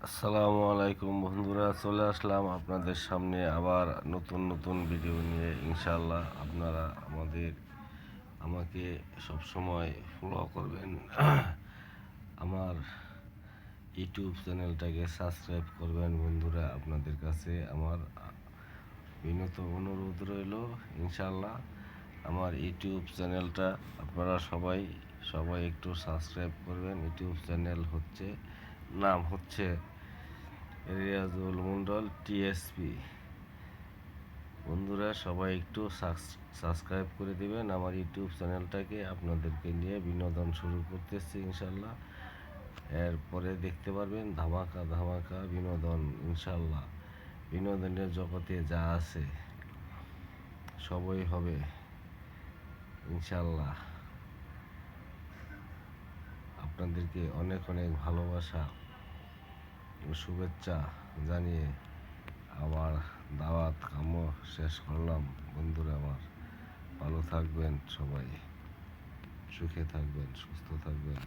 আসসালামু আলাইকুম বন্ধুরা, চলে আসলাম আপনাদের সামনে আবার নতুন নতুন ভিডিও নিয়ে। ইনশাল্লাহ আপনারা আমাকে সবসময় ফলো করবেন। আমার ইউটিউব চ্যানেলটাকে সাবস্ক্রাইব করবেন বন্ধুরা। আপনাদের কাছে আমার বিনত অনুরোধ রইল। ইনশাল্লাহ আমার ইউটিউব চ্যানেলটা আপনারা সবাই একটু সাবস্ক্রাইব করবেন। ইউটিউব চ্যানেল নাম হচ্ছে রিয়াজুল মন্ডল টিএসপি। বন্ধুরা সবাই একটু সাবস্ক্রাইব করে দিবেন আমার ইউটিউব চ্যানেলটাকে। আপনাদেরকে নিয়ে বিনোদন শুরু করতেছি ইনশাল্লাহ। এরপরে দেখতে পারবেন ধামাকা ধামাকা বিনোদন। ইনশাল্লাহ বিনোদনের জগতে যা আছে সবই হবে ইনশাল্লাহ। আপনাদেরকে অনেক অনেক ভালোবাসা ও শুভেচ্ছা জানিয়ে আমার দাওয়াত কাম্য শেষ করলাম। বন্ধুরা আমার ভালো থাকবেন, সবাই সুখে থাকবেন, সুস্থ থাকবেন।